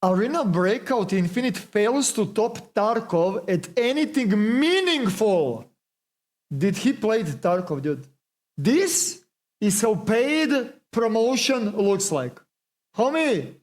Arena Breakout Infinite fails to top Tarkov at anything meaningful. Did he play Tarkov, dude? This is how paid promotion looks like. Homie,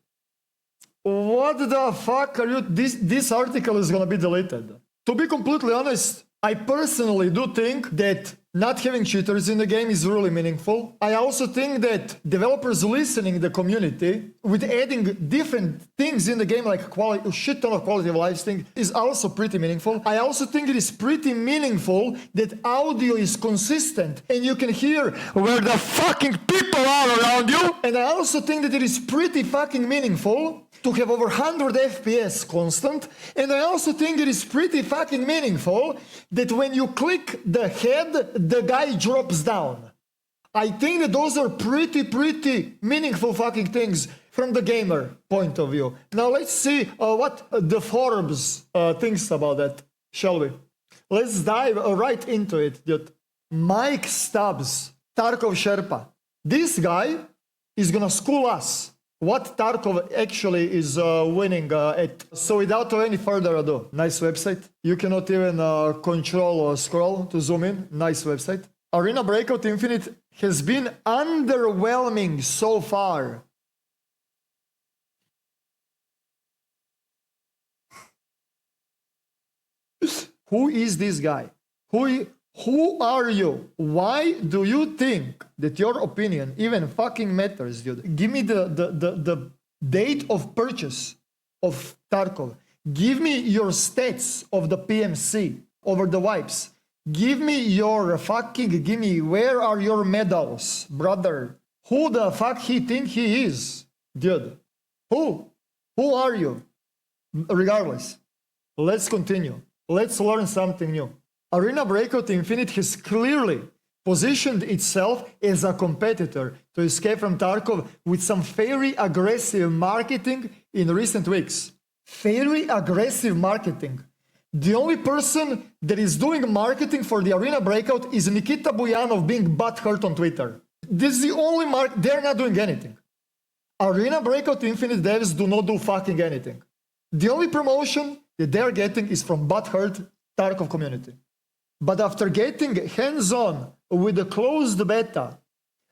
what the fuck are you? This article is gonna be deleted. To be completely honest, I personally do think that not having cheaters in the game is really meaningful. I also think that developers listening to the community with adding different things in the game like quality, a shit ton of quality of life thing is also pretty meaningful. I also think it is pretty meaningful that audio is consistent and you can hear where the fucking people are around you. And I also think that it is pretty fucking meaningful to have over 100 FPS constant. And I also think it is pretty fucking meaningful that when you click the head, the guy drops down. I think that those are pretty meaningful fucking things from the gamer point of view. Now let's see what the Forbes thinks about that, shall we? Let's dive right into it, dude. Mike Stubbs, Tarkov Sherpa. This guy is gonna school us what Tarkov actually is winning at. So without any further ado, nice website. You cannot even control or scroll to zoom in. Nice website. Arena Breakout Infinite has been underwhelming so far. Who is this guy? Who are you? Why do you think that your opinion even fucking matters, dude? Give me the date of purchase of Tarkov. Give me your stats of the PMC over the wipes. Give me where are your medals, brother? Who the fuck he think he is, dude? Who are you? Regardless, let's continue. Let's learn something new. Arena Breakout Infinite has clearly positioned itself as a competitor to escape from Tarkov with some very aggressive marketing in recent weeks. Very aggressive marketing. The only person that is doing marketing for the Arena Breakout is Nikita Buyanov being butthurt on Twitter. This is the only they're not doing anything. Arena Breakout Infinite devs do not do fucking anything. The only promotion that they're getting is from butthurt Tarkov community. But after getting hands-on with the closed beta,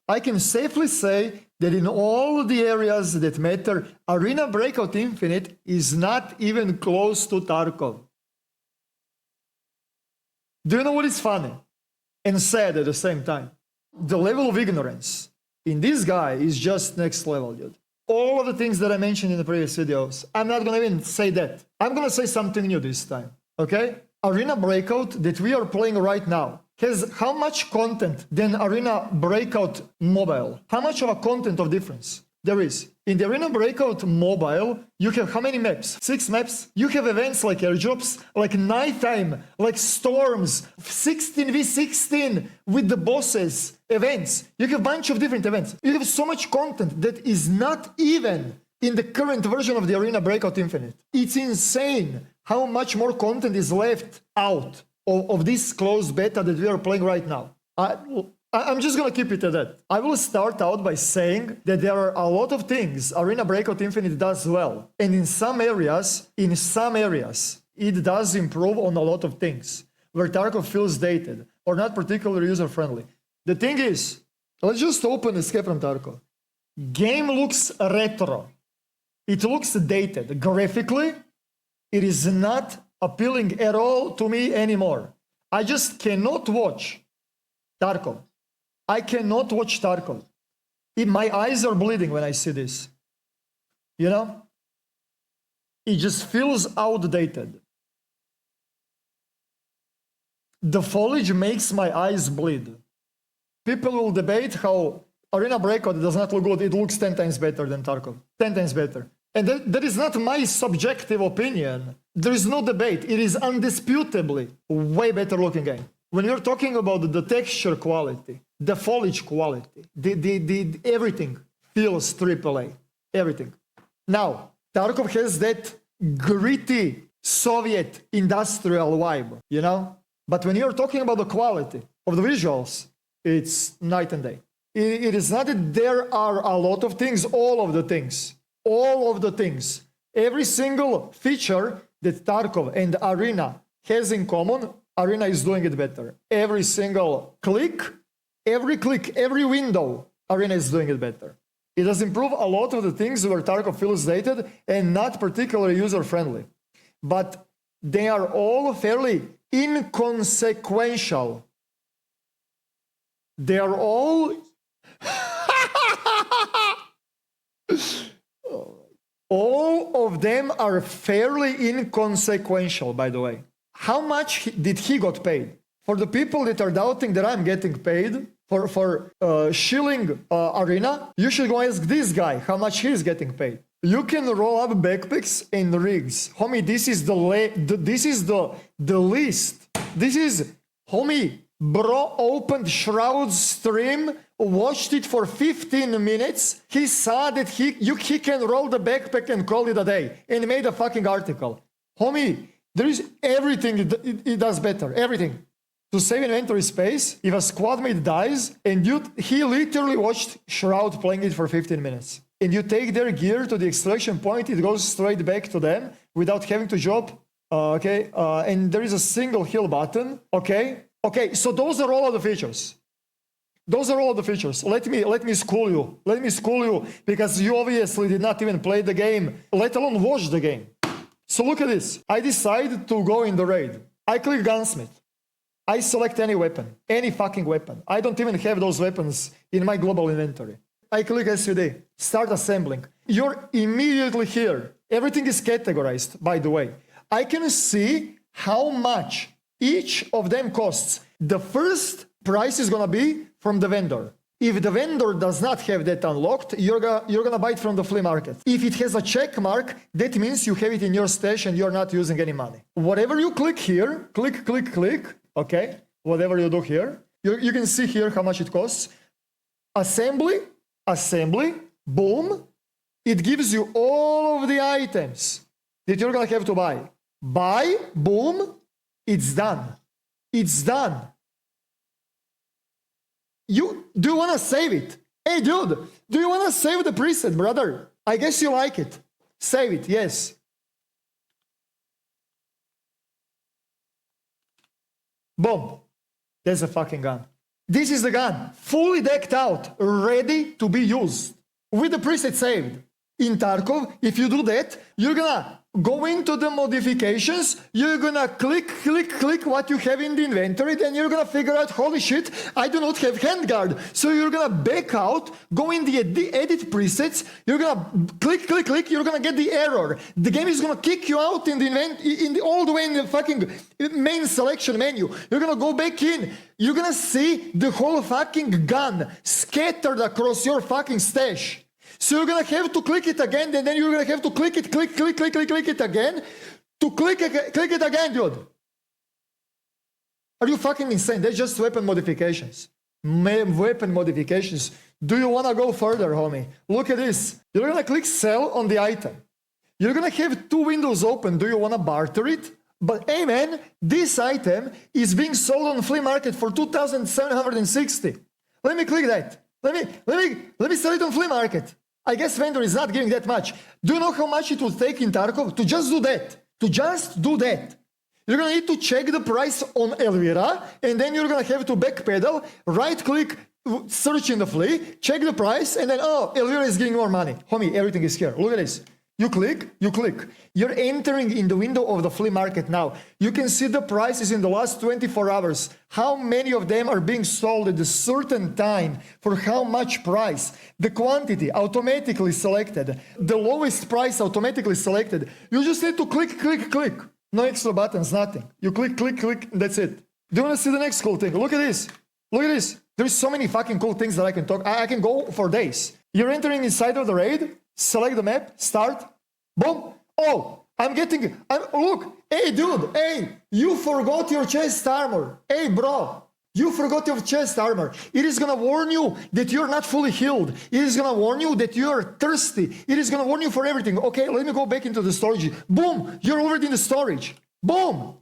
I can safely say that in all the areas that matter, Arena Breakout Infinite is not even close to Tarkov. Do you know what is funny and sad at the same time? The level of ignorance in this guy is just next level, dude. All of the things that I mentioned in the previous videos, I'm not gonna even say that. I'm gonna say something new this time, okay? Arena Breakout that we are playing right now has how much content than Arena Breakout Mobile? How much of a content of difference there is? In the Arena Breakout Mobile, you have how many maps? 6 maps. You have events like airdrops, like nighttime, like storms, 16v16 with the bosses, events. You have a bunch of different events. You have so much content that is not even in the current version of the Arena Breakout Infinite. It's insane how much more content is left out of this closed beta that we are playing right now. I'm just gonna keep it at that. I will start out by saying that there are a lot of things Arena Breakout Infinite does well. And in some areas, it does improve on a lot of things where Tarkov feels dated or not particularly user-friendly. The thing is, let's just open Escape from Tarkov. Game looks retro. It looks dated. Graphically, it is not appealing at all to me anymore. I just cannot watch Tarkov. I cannot watch Tarkov. My eyes are bleeding when I see this. You know? It just feels outdated. The foliage makes my eyes bleed. People will debate how Arena Breakout does not look good. It looks 10 times better than Tarkov. 10 times better. And that is not my subjective opinion. There is no debate. It is undisputably a way better looking game. When you're talking about the texture quality, the foliage quality, the everything feels AAA. Everything. Now, Tarkov has that gritty Soviet industrial vibe, you know? But when you're talking about the quality of the visuals, it's night and day. It is not that there are a lot of things, all of the things Every single feature that Tarkov and Arena has in common, Arena is doing it better. Every single click, every window, Arena is doing it better. It does improve a lot of the things where Tarkov feels dated and not particularly user-friendly. But they are all fairly inconsequential. They are all... all of them are fairly inconsequential, by the way. How much did he got paid? For the people that are doubting that I'm getting paid for shilling Arena, you should go ask this guy how much he's getting paid. You can roll up backpacks and rigs. Homie, this is the list. This is, homie, bro opened Shroud's stream, watched it for 15 minutes. He saw that he can roll the backpack and call it a day and made a fucking article. Homie, there is everything it does better, everything. To save inventory space, if a squad mate dies, and he literally watched Shroud playing it for 15 minutes. And you take their gear to the extraction point, it goes straight back to them without having to drop, okay? And there is a single heal button, okay? Okay, so those are all of the features. Those are all of the features. Let me school you. Let me school you, because you obviously did not even play the game, let alone watch the game. So look at this. I decide to go in the raid. I click Gunsmith. I select any weapon, any fucking weapon. I don't even have those weapons in my global inventory. I click SVD, start assembling. You're immediately here. Everything is categorized, by the way. I can see how much each of them costs. The first price is gonna be from the vendor. If the vendor does not have that unlocked, you're gonna buy it from the flea market. If it has a check mark, that means you have it in your stash and you're not using any money. Whatever you click here, click, okay? Whatever you do here, you can see here how much it costs. Assembly, boom. It gives you all of the items that you're gonna have to buy. Buy, boom, it's done. It's done. Do you want to save it? Hey, dude, do you want to save the preset, brother? I guess you like it. Save it, yes. Boom. There's a fucking gun. This is the gun. Fully decked out, ready to be used. With the preset saved. In Tarkov, if you do that, you're gonna go into the modifications, you're gonna click what you have in the inventory, then you're gonna figure out, holy shit, I do not have handguard. So you're gonna back out, go in the edit presets, you're gonna click, you're gonna get the error. The game is gonna kick you out in the all the way in the fucking main selection menu. You're gonna go back in, you're gonna see the whole fucking gun scattered across your fucking stash. So you're gonna have to click it again, and then you're gonna have to click it again, to click it again, dude. Are you fucking insane? That's just weapon modifications. Weapon modifications. Do you wanna go further, homie? Look at this. You're gonna click sell on the item. You're gonna have two windows open. Do you wanna barter it? But hey man, this item is being sold on the flea market for 2,760. Let me click that. Let me sell it on flea market. I guess vendor is not giving that much. Do you know how much it will take in Tarkov to just do that? To just do that. You're gonna need to check the price on Elvira, and then you're gonna have to backpedal, right-click, search in the flea, check the price, and then, oh, Elvira is giving more money. Homie, everything is here. Look at this. You click. You're entering in the window of the flea market now. You can see the prices in the last 24 hours. How many of them are being sold at a certain time for how much price. The quantity automatically selected. The lowest price automatically selected. You just need to click. No extra buttons, nothing. You click, and that's it. Do you want to see the next cool thing? Look at this. There's so many fucking cool things that I can talk. I can go for days. You're entering inside of the raid. Select the map, start, boom. Oh, look, hey dude, hey, you forgot your chest armor. Hey bro, you forgot your chest armor. It is gonna warn you that you're not fully healed. It is gonna warn you that you're thirsty. It is gonna warn you for everything. Okay, let me go back into the storage. Boom, you're already in the storage. Boom.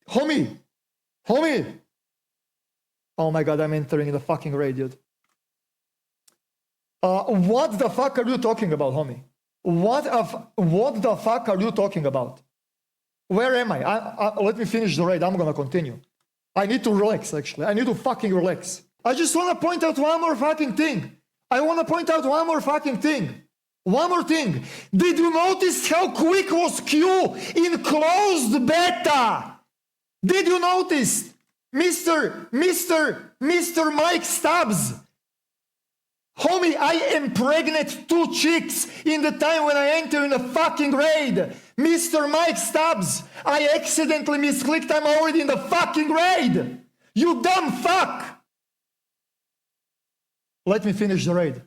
Homie. Oh my god, I'm entering the fucking raid, dude. What the fuck are you talking about, homie? What the fuck are you talking about? Where am I? Let me finish the raid. I'm gonna continue. I need to relax, actually. I need to fucking relax. I just want to point out one more fucking thing. One more thing. Did you notice how quick was Q in closed beta? Did you notice? Mr. Mike Stubbs. Homie, I impregnate 2 chicks in the time when I enter in a fucking raid. Mr. Mike Stubbs, I accidentally misclicked. I'm already in the fucking raid. You dumb fuck. Let me finish the raid.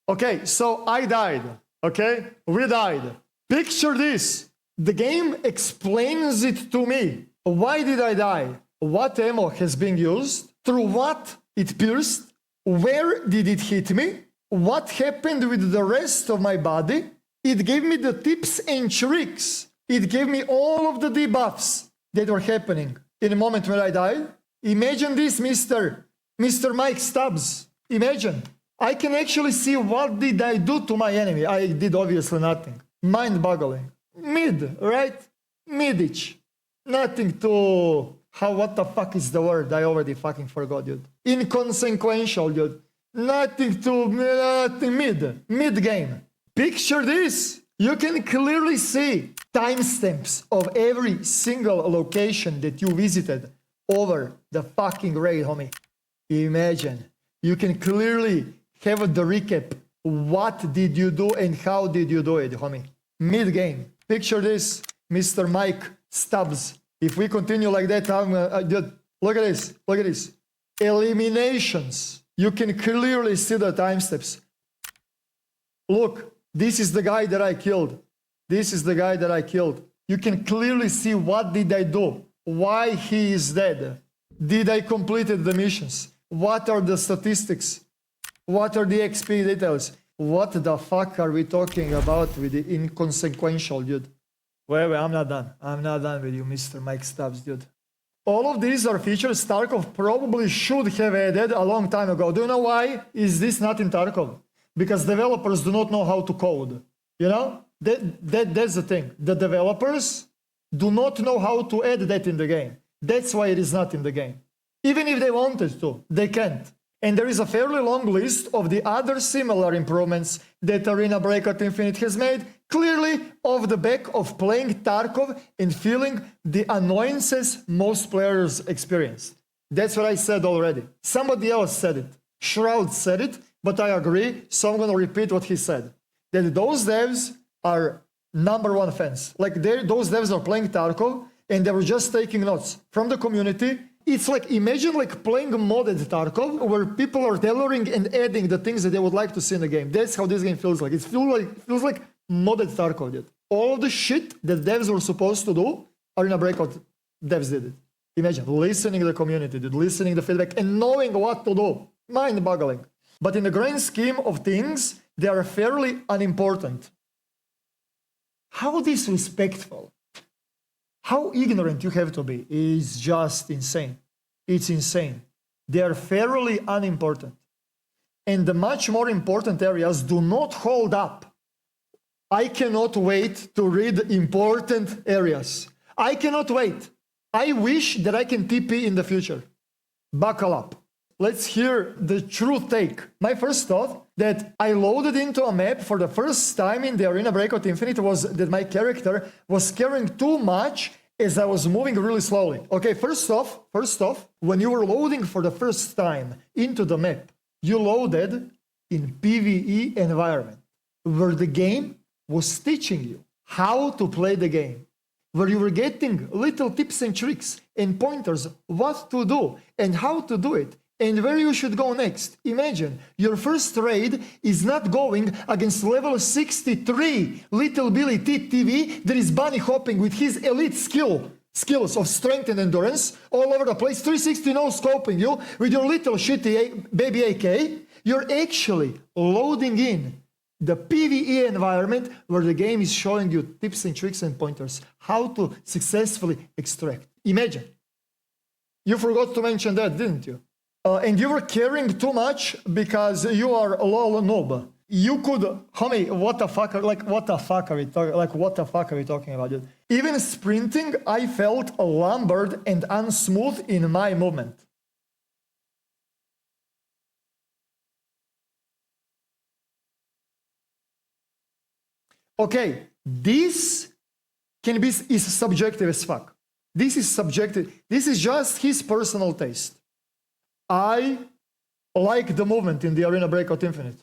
Okay, so I died. Okay, we died. Picture this. The game explains it to me. Why did I die? What ammo has been used? Through what it pierced? Where did it hit me? What happened with the rest of my body? It gave me the tips and tricks. It gave me all of the debuffs that were happening in the moment when I died. Imagine this, Mr. Mike Stubbs. Imagine. I can actually see what did I do to my enemy. I did obviously nothing. Mind-boggling. Mid, right? Mid-ish. Nothing to... what the fuck is the word? I already fucking forgot, dude. Inconsequential, dude. Nothing mid-game. Picture this. You can clearly see timestamps of every single location that you visited over the fucking raid, homie. Imagine. You can clearly have the recap. What did you do and how did you do it, homie? Mid-game. Picture this, Mr. Mike Stubbs. If we continue like that, look at this. Eliminations. You can clearly see the timestamps. Look, this is the guy that I killed. You can clearly see what did I do, why he is dead. Did I completed the missions? What are the statistics? What are the XP details? What the fuck are we talking about with the inconsequential, dude? Wait, I'm not done. I'm not done with you, Mr. Mike Stubbs, dude. All of these are features Tarkov probably should have added a long time ago. Do you know why is this not in Tarkov? Because developers do not know how to code. You know? That's the thing. The developers do not know how to add that in the game. That's why it is not in the game. Even if they wanted to, they can't. And there is a fairly long list of the other similar improvements that Arena Breakout Infinite has made, clearly off the back of playing Tarkov and feeling the annoyances most players experience. That's what I said already. Somebody else said it. Shroud said it, but I agree, so I'm going to repeat what he said. That those devs are #1 fans. Like those devs are playing Tarkov and they were just taking notes from the community. It's like, imagine like playing modded Tarkov where people are tailoring and adding the things that they would like to see in the game. That's how this game feels like. It feels like modded Tarkov did. All the shit that devs were supposed to do, Arena Breakout devs did it. Imagine listening to the community, dude, listening to the feedback and knowing what to do. Mind-boggling. But in the grand scheme of things, they are fairly unimportant. How disrespectful, how ignorant you have to be is just insane. It's insane. They are fairly unimportant. And the much more important areas do not hold up. I cannot wait to read important areas. I cannot wait. I wish that I can TP in the future. Buckle up. Let's hear the true take. My first thought that I loaded into a map for the first time in the Arena Breakout Infinite was that my character was carrying too much as I was moving really slowly. Okay, first off, when you were loading for the first time into the map, you loaded in PvE environment, where the game was teaching you how to play the game, where you were getting little tips and tricks and pointers what to do and how to do it and where you should go next. Imagine your first raid is not going against level 63 little Billy TTV that is bunny hopping with his elite skills of strength and endurance all over the place, 360 no scoping you with your little shitty baby AK. You're actually loading in the PvE environment where the game is showing you tips and tricks and pointers how to successfully extract. Imagine. You forgot to mention that, didn't you? And you were carrying too much because you are a lol noob. You could, homie, what the fuck, what the fuck are we talking, what the fuck are we talking about, dude? Even sprinting, I felt lumbered and unsmooth in my movement. Okay, this is subjective as fuck. This is subjective. This is just his personal taste. I like the movement in the Arena Breakout Infinite.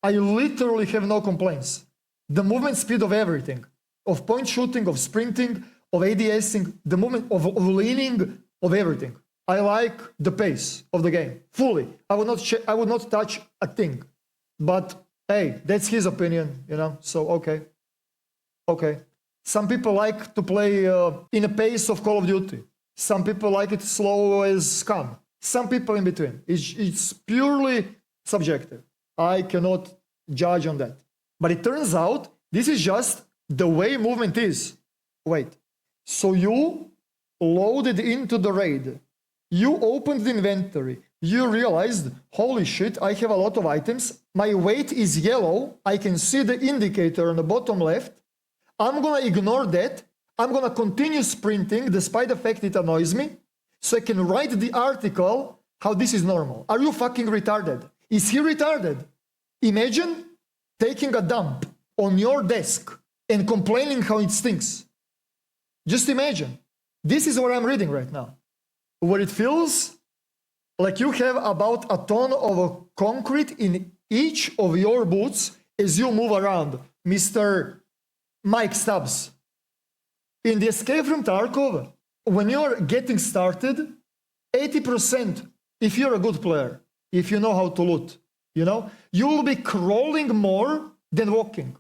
I literally have no complaints. The movement speed of everything, of point shooting, of sprinting, of ADSing, the movement of leaning, of everything. I like the pace of the game fully. I would not touch a thing. But hey, that's his opinion, you know. So okay. Some people like to play in a pace of Call of Duty. Some people like it slow as Scum. Some people in between. It's purely subjective. I cannot judge on that. But it turns out this is just the way movement is. Wait. So you loaded into the raid. You opened the inventory. You realized, holy shit, I have a lot of items. My weight is yellow. I can see the indicator on the bottom left. I'm gonna ignore that. I'm gonna continue sprinting despite the fact it annoys me. So I can write the article how this is normal. Are you fucking retarded? Is he retarded? Imagine taking a dump on your desk and complaining how it stinks. Just imagine. This is what I'm reading right now. Where it feels like you have about a ton of concrete in each of your boots as you move around, Mr. Mike Stubbs. In the Escape from Tarkov, when you're getting started, 80%, if you're a good player, if you know how to loot, you know, you will be crawling more than walking.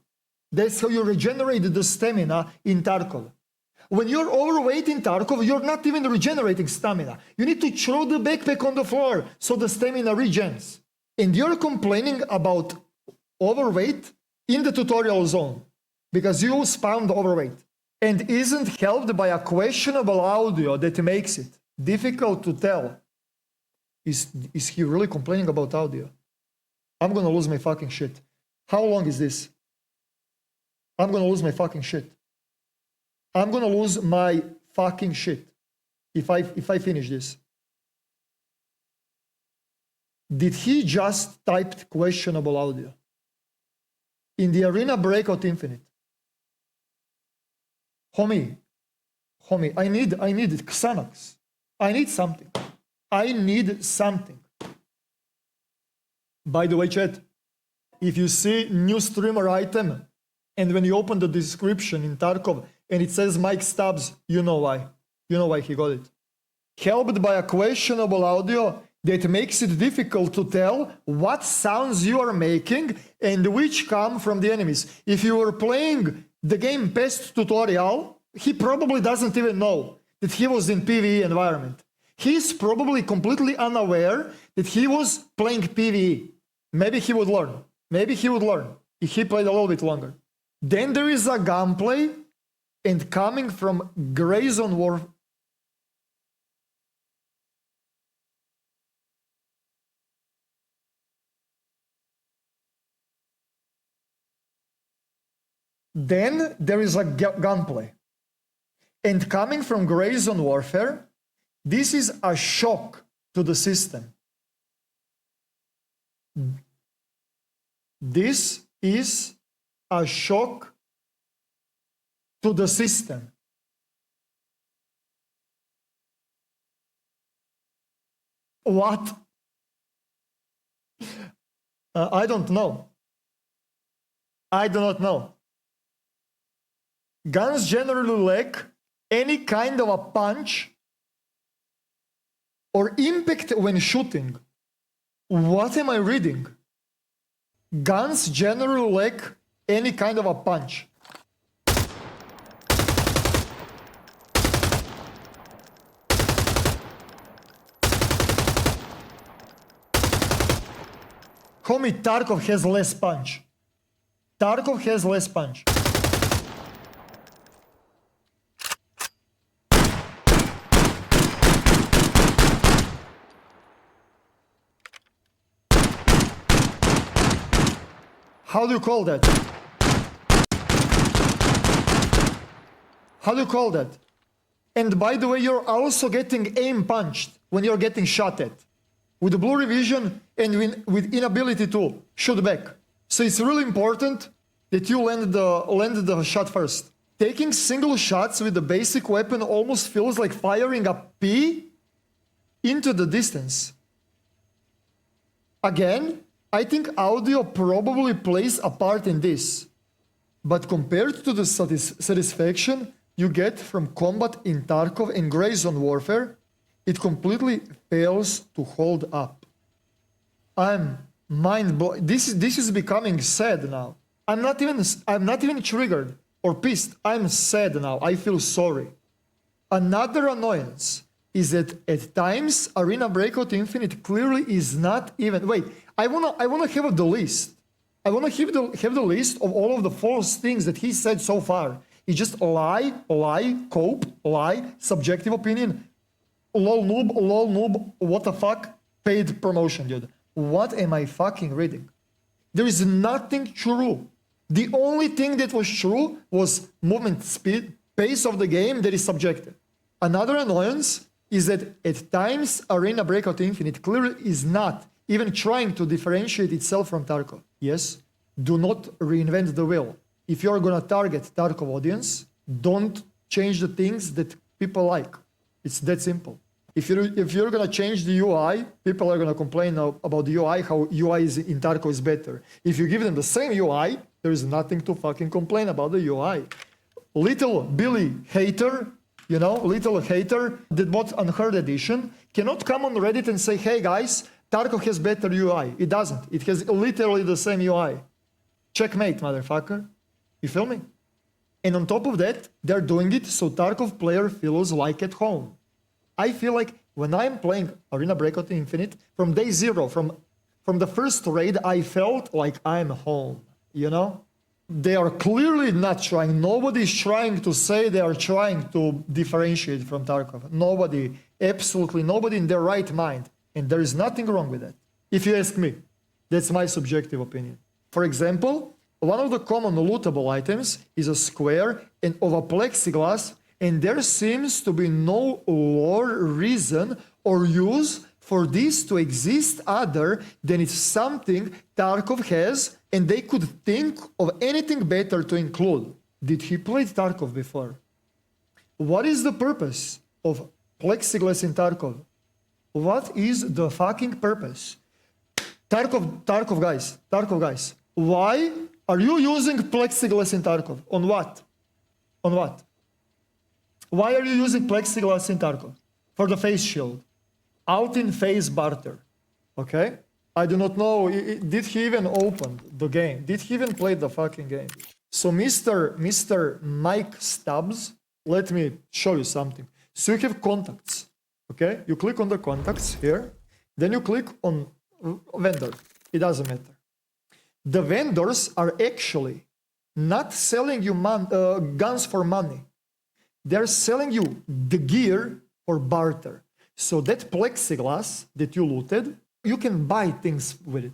That's how you regenerate the stamina in Tarkov. When you're overweight in Tarkov, you're not even regenerating stamina. You need to throw the backpack on the floor so the stamina regens. And you're complaining about overweight in the tutorial zone because you spawned overweight and isn't helped by a questionable audio that makes it difficult to tell. Is he really complaining about audio? I'm gonna lose my fucking shit. How long is this? I'm gonna lose my fucking shit. I'm gonna lose my fucking shit if I finish this. Did he just typed questionable audio in the Arena Breakout Infinite? Homie, I need Xanax. I need something. I need something. By the way, chat, if you see new streamer item, and when you open the description in Tarkov, and it says Mike Stubbs, you know why. You know why he got it. Helped by a questionable audio that makes it difficult to tell what sounds you are making and which come from the enemies. If you were playing the game Pest tutorial, he probably doesn't even know that he was in PvE environment. He's probably completely unaware that he was playing PvE. Maybe he would learn. Maybe he would learn if he played a little bit longer. Then there is a gunplay, and coming from Gray Zone War. Then there is a gunplay. And coming from Gray Zone Warfare, this is a shock to the system. This is a shock to the system. What? I don't know. I do not know. Guns generally lack any kind of a punch or impact when shooting. What am I reading? Guns generally lack any kind of a punch. Homie, Tarkov has less punch. Tarkov has less punch. How do you call that? How do you call that? And by the way, you're also getting aim punched when you're getting shot at, with the blurry vision and with inability to shoot back. So it's really important that you land the shot first. Taking single shots with the basic weapon almost feels like firing a pea into the distance. Again, I think audio probably plays a part in this, but compared to the satisfaction you get from combat in Tarkov and Gray Zone Warfare, it completely fails to hold up. I'm mind blown. This is becoming sad now. I'm not even triggered or pissed. I'm sad now. I feel sorry. Another annoyance is that at times Arena Breakout Infinite clearly is not even. Wait, I wanna have the list. I wanna have the list of all of the false things that he said so far. It's just lie, cope, lie, subjective opinion, lol noob, what the fuck, paid promotion, dude. What am I fucking reading? There is nothing true. The only thing that was true was movement speed, pace of the game that is subjective. Another annoyance is that at times Arena Breakout Infinite clearly is not even trying to differentiate itself from Tarkov. Yes, do not reinvent the wheel. If you're gonna target Tarkov audience, don't change the things that people like. It's that simple. If you're gonna change the UI, people are gonna complain about the UI, how UI in Tarkov is better. If you give them the same UI, there is nothing to fucking complain about the UI. Little Billy hater, little hater that bought Unheard Edition cannot come on Reddit and say, hey guys, Tarkov has better UI. It doesn't. It has literally the same UI. Checkmate, motherfucker. You feel me? And on top of that, they're doing it so Tarkov player feels like at home. I feel like when I'm playing Arena Breakout Infinite, from day zero, from the first raid, I felt like I'm home, They are clearly not trying. Nobody is trying to say they are trying to differentiate from Tarkov. Nobody, absolutely nobody in their right mind. And there is nothing wrong with that. If you ask me, that's my subjective opinion. For example, one of the common lootable items is a square of a plexiglass, and there seems to be no lore, reason, or use for this to exist other than it's something Tarkov has, and they could think of anything better to include. Did he play Tarkov before? What is the purpose of plexiglass in Tarkov? What is the fucking purpose? Tarkov guys, why are you using plexiglass in Tarkov? On what? On what? Why are you using plexiglass in Tarkov? For the face shield. Out in face barter. Okay? I do not know, did he even open the game? Did he even play the fucking game? So Mr. Mike Stubbs, let me show you something. So you have contacts, okay? You click on the contacts here, then you click on vendor. It doesn't matter. The vendors are actually not selling you guns for money. They're selling you the gear for barter. So that plexiglass that you looted, you can buy things with it.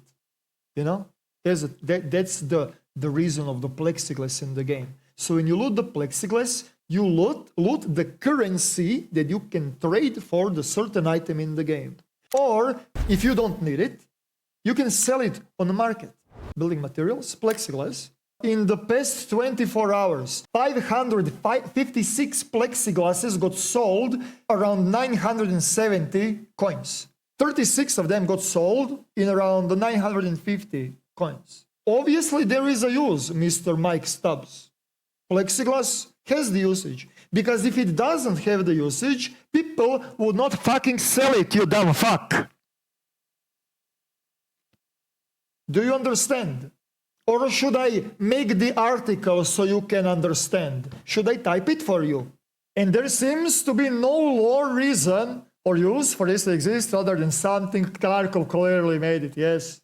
That's the reason of the plexiglass in the game. So when you loot the plexiglass, you loot the currency that you can trade for the certain item in the game. Or if you don't need it, you can sell it on the market. Building materials, plexiglass. In the past 24 hours, 556 plexiglasses got sold, around 970 coins. 36 of them got sold in around 950 coins. Obviously, there is a use, Mr. Mike Stubbs. Plexiglass has the usage. Because if it doesn't have the usage, people would not fucking sell it, you dumb fuck. Do you understand? Or should I make the article so you can understand? Should I type it for you? And there seems to be no lore reason or use for this to exist other than something Tarkov clearly made it. Yes.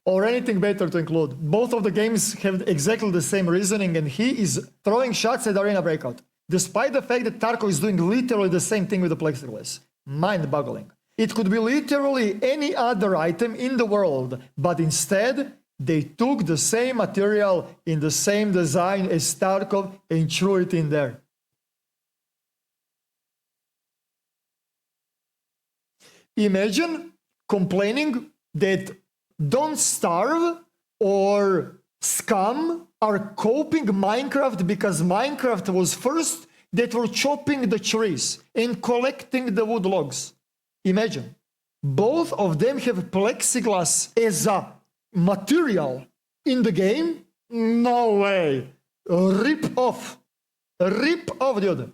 Or anything better to include. Both of the games have exactly the same reasoning, and he is throwing shots at Arena Breakout, despite the fact that Tarkov is doing literally the same thing with the plexiglass. Mind-boggling. It could be literally any other item in the world, but instead, They took the same material in the same design as Tarkov and threw it in there. Imagine complaining that Don't Starve or Scum are copying Minecraft because Minecraft was first that were chopping the trees and collecting the wood logs. Imagine. Both of them have plexiglass as a material in the game? No way. Rip off. Rip off, dude.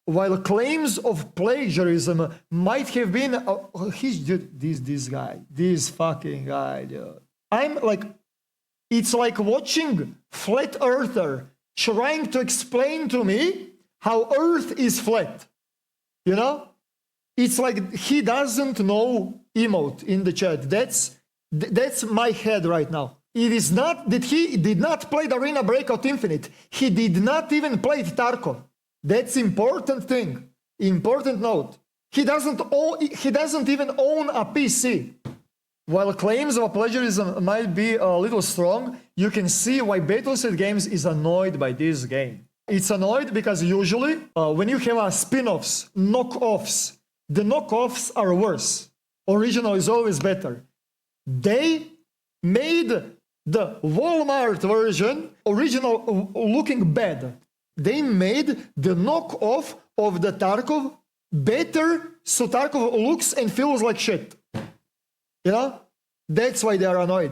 While claims of plagiarism might have been... this guy. This fucking guy, dude. I'm like... It's like watching Flat Earther trying to explain to me how Earth is flat. You know? It's like he doesn't know emote in the chat. That's my head right now. It is not that he did not play the Arena Breakout Infinite. He did not even play Tarkov. That's important thing. Important note. He doesn't even own a PC. While claims of plagiarism might be a little strong, you can see why Battleset Games is annoyed by this game. It's annoyed because usually when you have spin-offs, knockoffs, the knockoffs are worse. Original is always better. They made the Walmart version original looking bad. They made the knockoff of the Tarkov better so Tarkov looks and feels like shit. You know? That's why they are annoyed.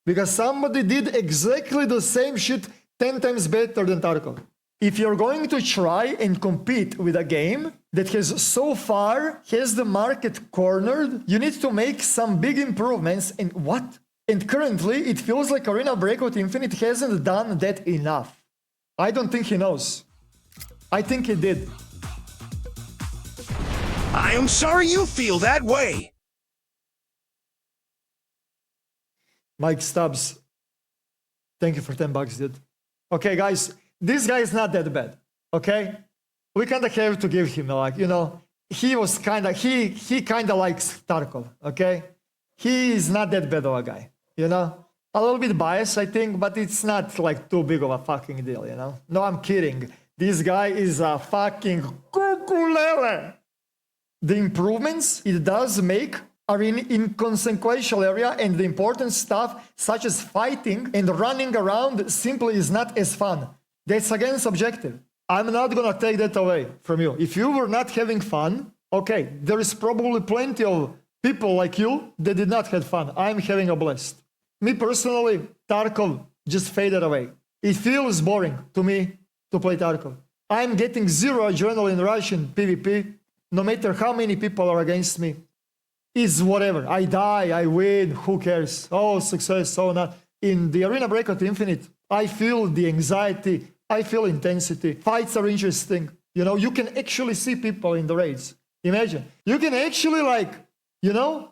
Because somebody did exactly the same shit 10 times better than Tarkov. If you're going to try and compete with a game that has so far has the market cornered, you need to make some big improvements. And what? And currently, it feels like Arena Breakout Infinite hasn't done that enough. I don't think he knows. I think he did. I am sorry you feel that way. Mike Stubbs, thank you for $10, dude. Okay, guys, this guy is not that bad, okay? We kind of have to give him, like, you know, he kind of likes Tarkov, okay? He is not that bad of a guy, you know? A little bit biased, I think, but it's not like too big of a fucking deal, you know? No, I'm kidding. This guy is a fucking cuculele. The improvements it does make are in inconsequential area, and the important stuff such as fighting and running around simply is not as fun. That's again subjective. I'm not gonna take that away from you. If you were not having fun, okay, there is probably plenty of people like you that did not have fun. I'm having a blast. Me personally, Tarkov just faded away. It feels boring to me to play Tarkov. I'm getting zero adrenaline rush in PvP, no matter how many people are against me. It's whatever. I die, I win, who cares? Oh, success, oh not. In the Arena Breakout Infinite, I feel the anxiety, I feel intensity. Fights are interesting. You know, you can actually see people in the raids. Imagine. You can actually, like, you know,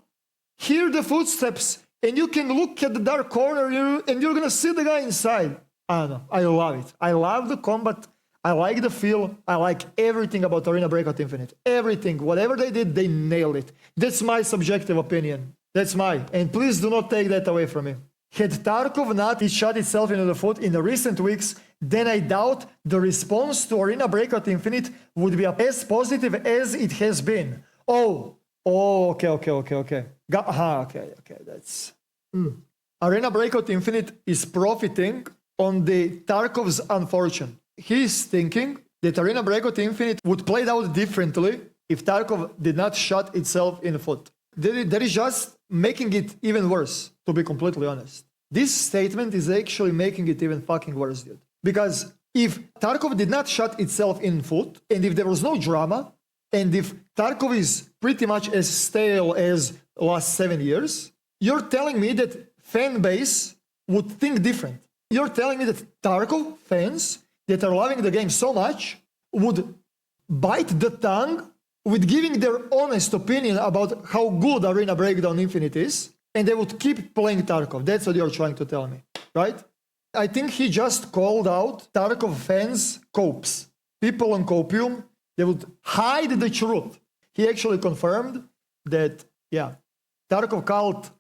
hear the footsteps, and you can look at the dark corner, and you're gonna see the guy inside. I don't know. I love it. I love the combat. I like the feel. I like everything about Arena Breakout Infinite. Everything. Whatever they did, they nailed it. That's my subjective opinion. That's mine. And please do not take that away from me. Had Tarkov not shot itself into the foot in the recent weeks, then I doubt the response to Arena Breakout Infinite would be as positive as it has been. Okay. Okay, that's... Arena Breakout Infinite is profiting on the Tarkov's unfortune. He's thinking that Arena Breakout Infinite would play out differently if Tarkov did not shot itself in the foot. That is just making it even worse, to be completely honest. This statement is actually making it even fucking worse, dude. Because if Tarkov did not shot itself in the foot, and if there was no drama, and if Tarkov is pretty much as stale as the last 7 years, you're telling me that fan base would think different. You're telling me that Tarkov fans that are loving the game so much would bite the tongue with giving their honest opinion about how good Arena Breakdown Infinite is, and they would keep playing Tarkov. That's what you're trying to tell me, right? I think he just called out Tarkov fans copes. People on copium, they would hide the truth. He actually confirmed that, yeah, Tarkov cult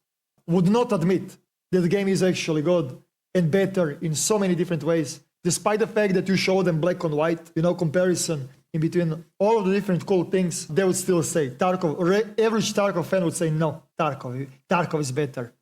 would not admit that the game is actually good and better in so many different ways. Despite the fact that you show them black and white, comparison in between all of the different cool things, they would still say Tarkov. Average Tarkov fan would say no, Tarkov is better.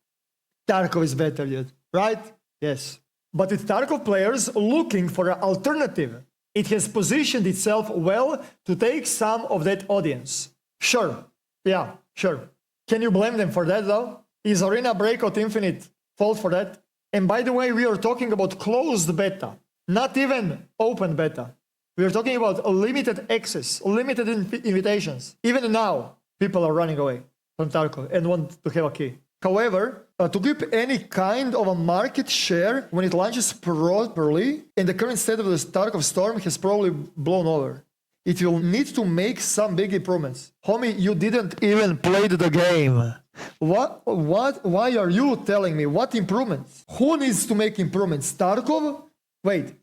Tarkov is better, dude. Right? Yes. But with Tarkov players looking for an alternative, it has positioned itself well to take some of that audience. Sure. Yeah, sure. Can you blame them for that though? Is Arena Breakout Infinite fault for that? And by the way, we are talking about closed beta, not even open beta. We are talking about a limited access, limited invitations. Even now, people are running away from Tarkov and want to have a key. However, to keep any kind of a market share when it launches properly, and the current state of the Tarkov Storm has probably blown over, it will need to make some big improvements. Homie, you didn't even play the game. Why are you telling me? What improvements? Who needs to make improvements? Tarkov? Wait,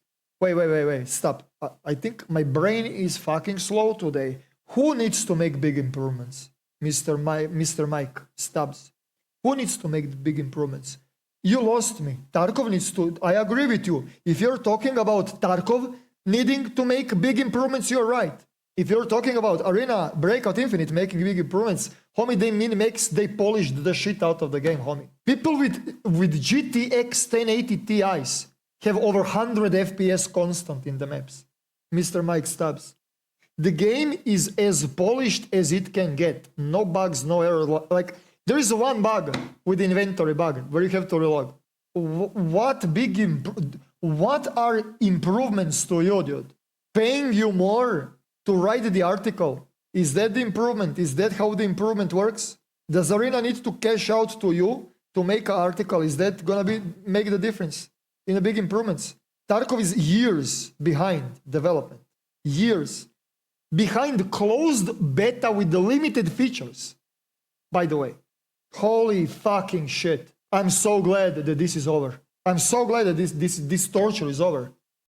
stop. I think my brain is fucking slow today. Who needs to make big improvements? Mr. Mike Stubbs. Who needs to make the big improvements? You lost me. Tarkov needs to. I agree with you. If you're talking about Tarkov needing to make big improvements, you're right. If you're talking about Arena Breakout Infinite making big improvements, homie, they polished the shit out of the game, homie. People with GTX 1080 Ti's have over 100 FPS constant in the maps. Mr. Mike Stubbs. The game is as polished as it can get. No bugs, no error. Like, there is one bug with the inventory bug where you have to reload. What are improvements to you, dude? Paying you more to write the article. Is that the improvement? Is that how the improvement works? Does Arena need to cash out to you to make an article? Is that gonna make the difference in the big improvements? Tarkov is years behind development. Years. Behind closed beta with the limited features. By the way. Holy fucking shit. I'm so glad that this is over. I'm so glad that this torture is over.